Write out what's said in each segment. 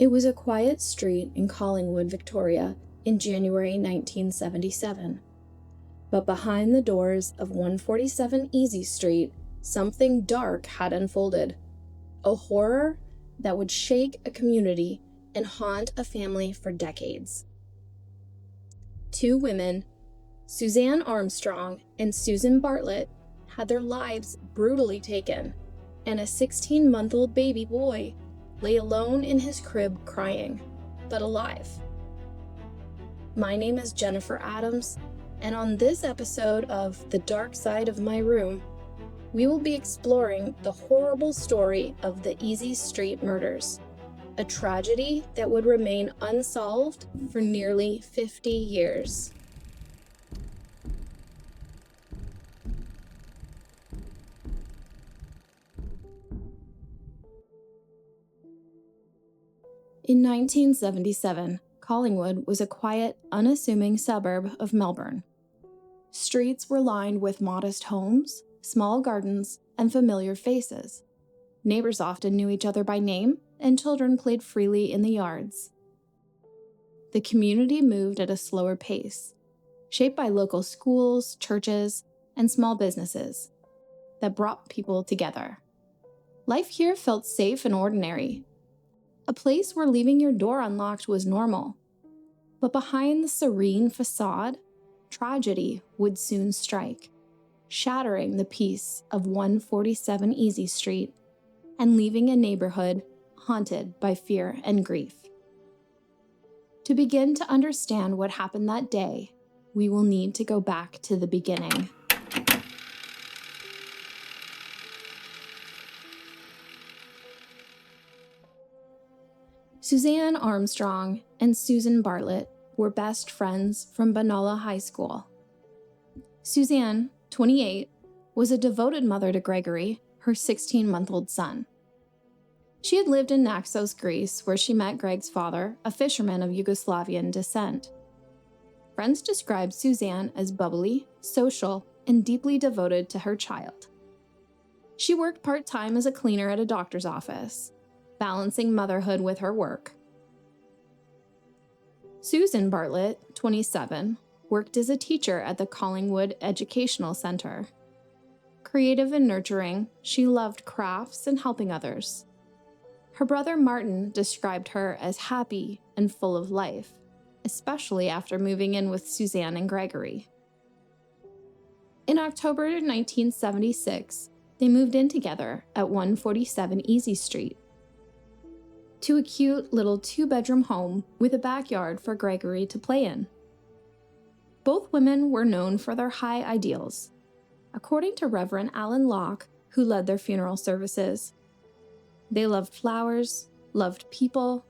It was a quiet street in Collingwood, Victoria, in January 1977. But behind the doors of 147 Easey Street, something dark had unfolded. A horror that would shake a community and haunt a family for decades. Two women, Suzanne Armstrong and Susan Bartlett, had their lives brutally taken, and a 16-month-old baby boy lay alone in his crib crying, but alive. My name is Jennifer Adams, and on this episode of The Dark Side of My Room, we will be exploring the horrible story of the Easey Street murders, a tragedy that would remain unsolved for nearly 50 years. In 1977, Collingwood was a quiet, unassuming suburb of Melbourne. Streets were lined with modest homes, small gardens, and familiar faces. Neighbors often knew each other by name, and children played freely in the yards. The community moved at a slower pace, shaped by local schools, churches, and small businesses that brought people together. Life here felt safe and ordinary, a place where leaving your door unlocked was normal. But behind the serene facade, tragedy would soon strike, shattering the peace of 147 Easey Street and leaving a neighborhood haunted by fear and grief. To begin to understand what happened that day, we will need to go back to the beginning. Suzanne Armstrong and Susan Bartlett were best friends from Benalla High School. Suzanne, 28, was a devoted mother to Gregory, her 16-month-old son. She had lived in Naxos, Greece, where she met Greg's father, a fisherman of Yugoslavian descent. Friends described Suzanne as bubbly, social, and deeply devoted to her child. She worked part-time as a cleaner at a doctor's office, balancing motherhood with her work. Susan Bartlett, 27, worked as a teacher at the Collingwood Educational Center. Creative and nurturing, she loved crafts and helping others. Her brother Martin described her as happy and full of life, especially after moving in with Suzanne and Gregory. In October 1976, they moved in together at 147 Easey Street, to a cute little 2-bedroom home with a backyard for Gregory to play in. Both women were known for their high ideals. According to Reverend Alan Locke, who led their funeral services, they loved flowers, loved people,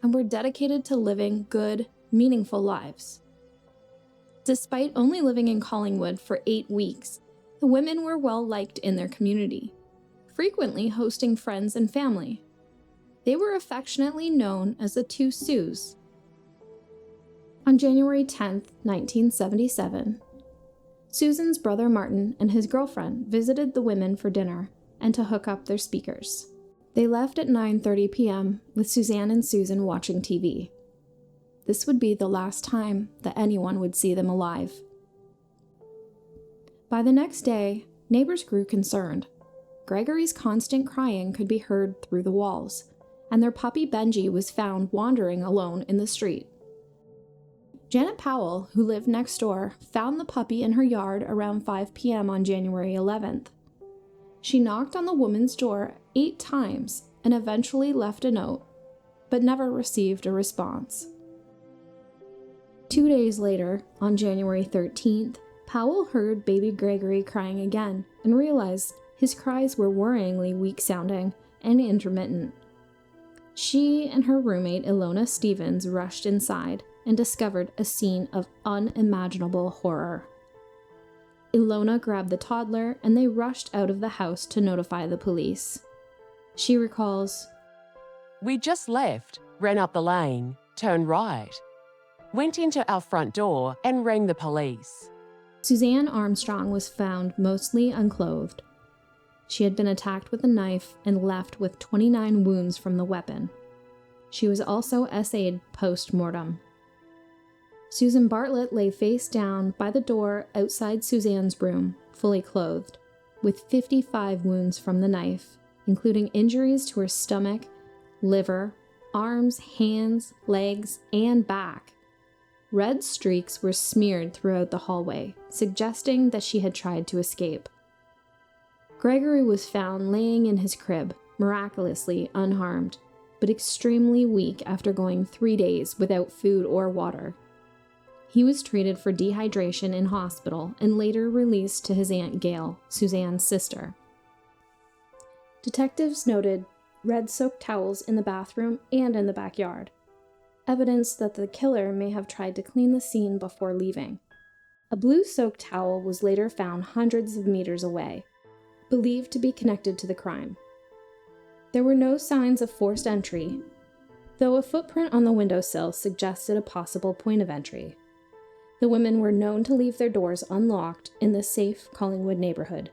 and were dedicated to living good, meaningful lives. Despite only living in Collingwood for 8 weeks, the women were well liked in their community, frequently hosting friends and family. They were affectionately known as the Two Sues. On January 10, 1977, Susan's brother Martin and his girlfriend visited the women for dinner and to hook up their speakers. They left at 9:30 p.m. with Suzanne and Susan watching TV. This would be the last time that anyone would see them alive. By the next day, neighbors grew concerned. Gregory's constant crying could be heard through the walls, and their puppy Benji was found wandering alone in the street. Janet Powell, who lived next door, found the puppy in her yard around 5 p.m. on January 11th. She knocked on the woman's door 8 times and eventually left a note, but never received a response. 2 days later, on January 13th, Powell heard baby Gregory crying again and realized his cries were worryingly weak-sounding and intermittent. She and her roommate Ilona Stevens rushed inside and discovered a scene of unimaginable horror. Ilona grabbed the toddler and they rushed out of the house to notify the police. She recalls, "We just left, ran up the lane, turned right, went into our front door and rang the police." Suzanne Armstrong was found mostly unclothed. She had been attacked with a knife and left with 29 wounds from the weapon. She was also essayed post-mortem. Susan Bartlett lay face down by the door outside Suzanne's room, fully clothed, with 55 wounds from the knife, including injuries to her stomach, liver, arms, hands, legs, and back. Red streaks were smeared throughout the hallway, suggesting that she had tried to escape. Gregory was found laying in his crib, miraculously unharmed, but extremely weak after going 3 days without food or water. He was treated for dehydration in hospital and later released to his Aunt Gail, Suzanne's sister. Detectives noted red-soaked towels in the bathroom and in the backyard, evidence that the killer may have tried to clean the scene before leaving. A blue-soaked towel was later found hundreds of meters away, believed to be connected to the crime. There were no signs of forced entry, though a footprint on the windowsill suggested a possible point of entry. The women were known to leave their doors unlocked in the safe Collingwood neighborhood.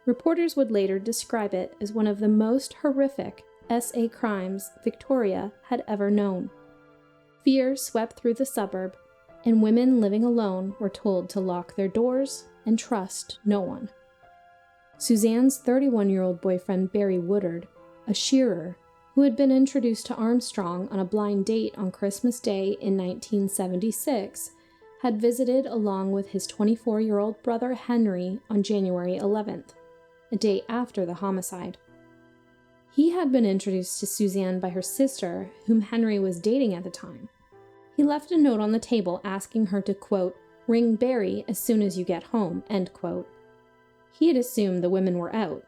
Reporters would later describe it as one of the most horrific SA crimes Victoria had ever known. Fear swept through the suburb, and women living alone were told to lock their doors and trust no one. Suzanne's 31-year-old boyfriend Barry Woodard, a shearer who had been introduced to Armstrong on a blind date on Christmas Day in 1976, had visited along with his 24-year-old brother Henry on January 11th, a day after the homicide. He had been introduced to Suzanne by her sister, whom Henry was dating at the time. He left a note on the table asking her to, quote, "ring Barry as soon as you get home," end quote. He had assumed the women were out.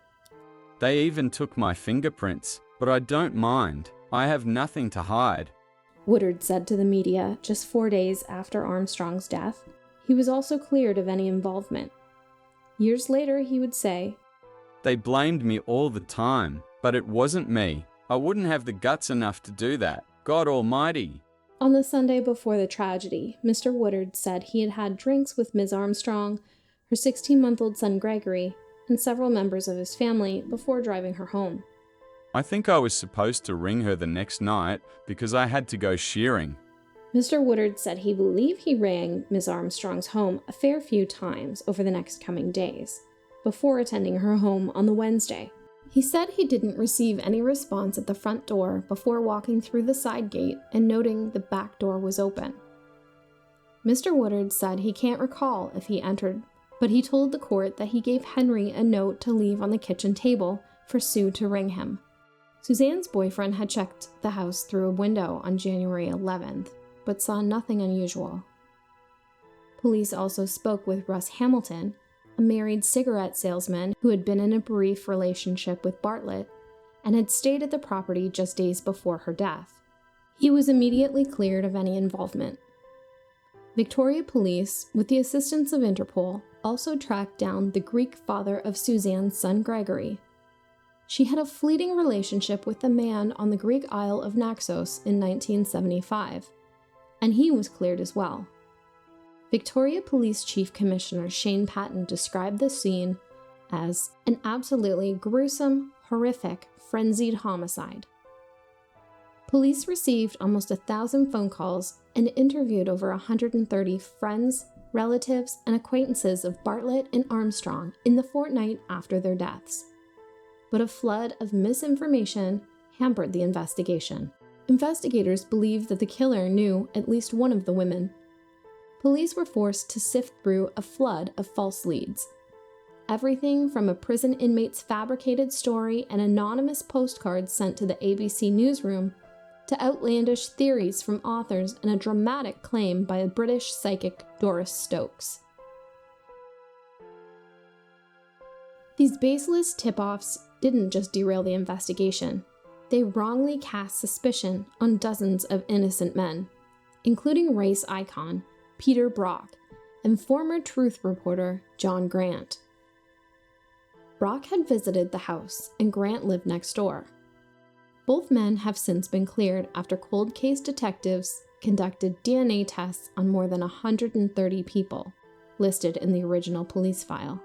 They even took my fingerprints, but I don't mind. I have nothing to hide, Woodard said to the media just 4 days after Armstrong's death. He was also cleared of any involvement. Years later, he would say, They blamed me all the time, but it wasn't me. I wouldn't have the guts enough to do that. God Almighty. On the Sunday before the tragedy, Mr. Woodard said he had had drinks with Ms. Armstrong, her 16-month-old son Gregory, and several members of his family before driving her home. I think I was supposed to ring her the next night because I had to go shearing. Mr. Woodard said he believed he rang Ms. Armstrong's home a fair few times over the next coming days, before attending her home on the Wednesday. He said he didn't receive any response at the front door before walking through the side gate and noting the back door was open. Mr. Woodard said he can't recall if he entered, but he told the court that he gave Henry a note to leave on the kitchen table for Sue to ring him. Suzanne's boyfriend had checked the house through a window on January 11th, but saw nothing unusual. Police also spoke with Russ Hamilton, a married cigarette salesman who had been in a brief relationship with Bartlett and had stayed at the property just days before her death. He was immediately cleared of any involvement. Victoria Police, with the assistance of Interpol, also tracked down the Greek father of Suzanne's son Gregory. She had a fleeting relationship with the man on the Greek Isle of Naxos in 1975, and he was cleared as well. Victoria Police Chief Commissioner Shane Patton described the scene as an absolutely gruesome, horrific, frenzied homicide. Police received almost 1,000 phone calls and interviewed over 130 friends, relatives, and acquaintances of Bartlett and Armstrong in the fortnight after their deaths. But a flood of misinformation hampered the investigation. Investigators believed that the killer knew at least one of the women. Police were forced to sift through a flood of false leads. Everything from a prison inmate's fabricated story and anonymous postcards sent to the ABC newsroom to outlandish theories from authors and a dramatic claim by a British psychic Doris Stokes. These baseless tip-offs didn't just derail the investigation. They wrongly cast suspicion on dozens of innocent men, including race icon Peter Brock and former Truth reporter John Grant. Brock had visited the house, and Grant lived next door. Both men have since been cleared after cold case detectives conducted DNA tests on more than 130 people, listed in the original police file.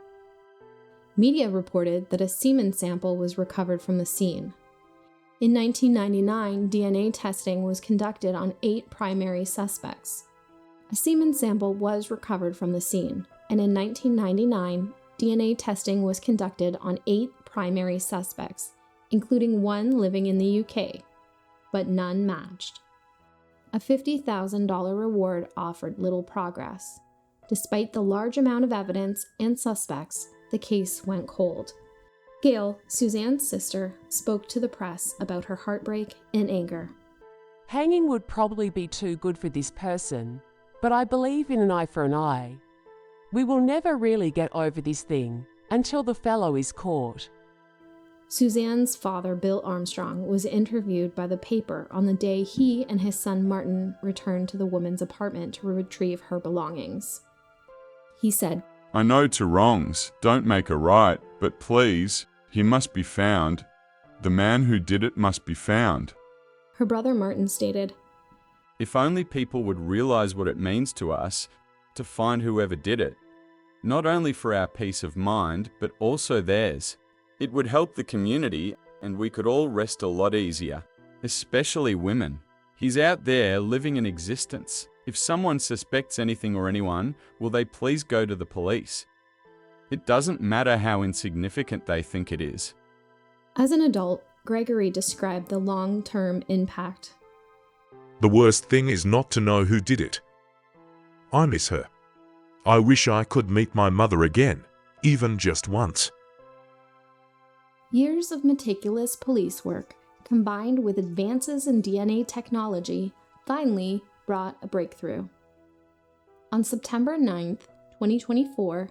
Media reported that a semen sample was recovered from the scene. In 1999, DNA testing was conducted on 8 primary suspects. A semen sample was recovered from the scene, and in 1999, DNA testing was conducted on 8 primary suspects, including 1 living in the UK, but none matched. A $50,000 reward offered little progress. Despite the large amount of evidence and suspects, the case went cold. Gail, Suzanne's sister, spoke to the press about her heartbreak and anger. Hanging would probably be too good for this person, but I believe in an eye for an eye. We will never really get over this thing until the fellow is caught. Suzanne's father, Bill Armstrong, was interviewed by the paper on the day he and his son Martin returned to the woman's apartment to retrieve her belongings. He said, "I know 2 wrongs don't make a right, but please, he must be found. The man who did it must be found." Her brother Martin stated, If only people would realize what it means to us to find whoever did it, not only for our peace of mind, but also theirs. It would help the community and we could all rest a lot easier, especially women. He's out there living an existence. If someone suspects anything or anyone, will they please go to the police? It doesn't matter how insignificant they think it is. As an adult, Gregory described the long-term impact. The worst thing is not to know who did it. I miss her. I wish I could meet my mother again, even just once. Years of meticulous police work, combined with advances in DNA technology, finally brought a breakthrough. On September 9th, 2024,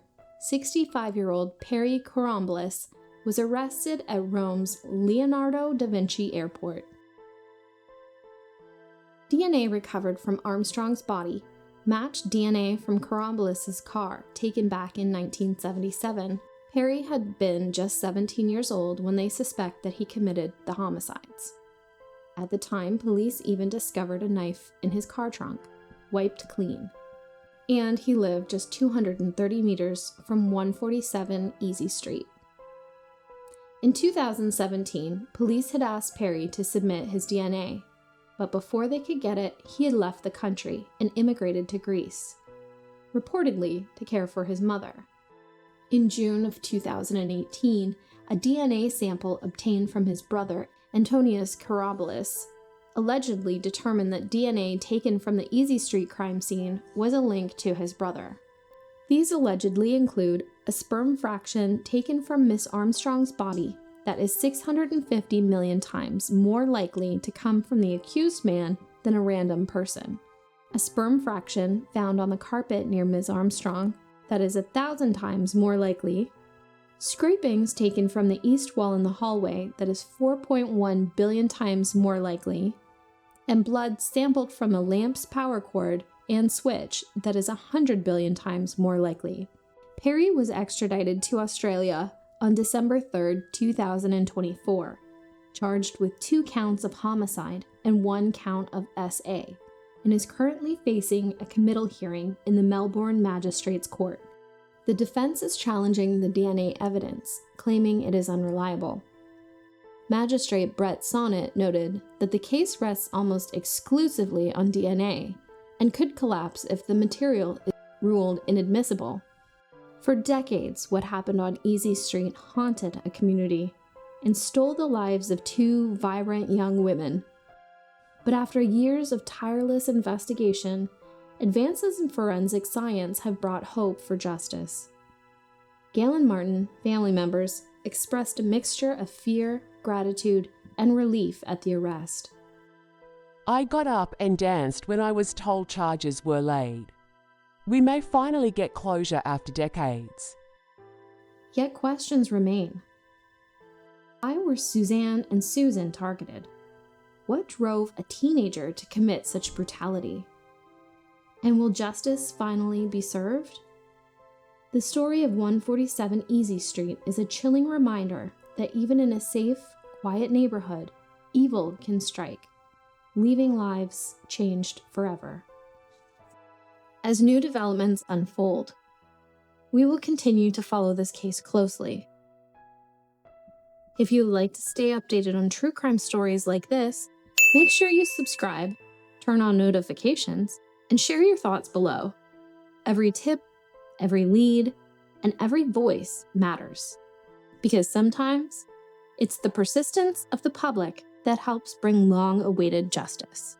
65-year-old Perry Corombolis was arrested at Rome's Leonardo da Vinci Airport. DNA recovered from Armstrong's body matched DNA from Corombolis' car taken back in 1977. Perry had been just 17 years old when they suspect that he committed the homicides. At the time, police even discovered a knife in his car trunk, wiped clean. And he lived just 230 meters from 147 Easey Street. In 2017, police had asked Perry to submit his DNA, but before they could get it, he had left the country and immigrated to Greece, reportedly to care for his mother. In June of 2018, a DNA sample obtained from his brother, Antonius Corombolis, allegedly determined that DNA taken from the Easey Street crime scene was a link to his brother. These allegedly include a sperm fraction taken from Miss Armstrong's body that is 650 million times more likely to come from the accused man than a random person, a sperm fraction found on the carpet near Ms. Armstrong that is 1,000 times more likely, scrapings taken from the east wall in the hallway that is 4.1 billion times more likely, and blood sampled from a lamp's power cord and switch that is 100 billion times more likely. Perry was extradited to Australia on December 3, 2024, charged with 2 counts of homicide and 1 count of SA, and is currently facing a committal hearing in the Melbourne Magistrates Court. The defense is challenging the DNA evidence, claiming it is unreliable. Magistrate Brett Sonnet noted that the case rests almost exclusively on DNA and could collapse if the material is ruled inadmissible. For decades, what happened on Easey Street haunted a community and stole the lives of 2 vibrant young women. But after years of tireless investigation, advances in forensic science have brought hope for justice. Gail and Martin, family members, expressed a mixture of fear, gratitude, and relief at the arrest. I got up and danced when I was told charges were laid. We may finally get closure after decades. Yet questions remain. Why were Suzanne and Susan targeted? What drove a teenager to commit such brutality? And will justice finally be served? The story of 147 Easey Street is a chilling reminder that even in a safe, quiet neighborhood, evil can strike, leaving lives changed forever. As new developments unfold, we will continue to follow this case closely. If you'd like to stay updated on true crime stories like this, make sure you subscribe, turn on notifications, and share your thoughts below. Every tip, every lead, and every voice matters. Because sometimes, it's the persistence of the public that helps bring long-awaited justice.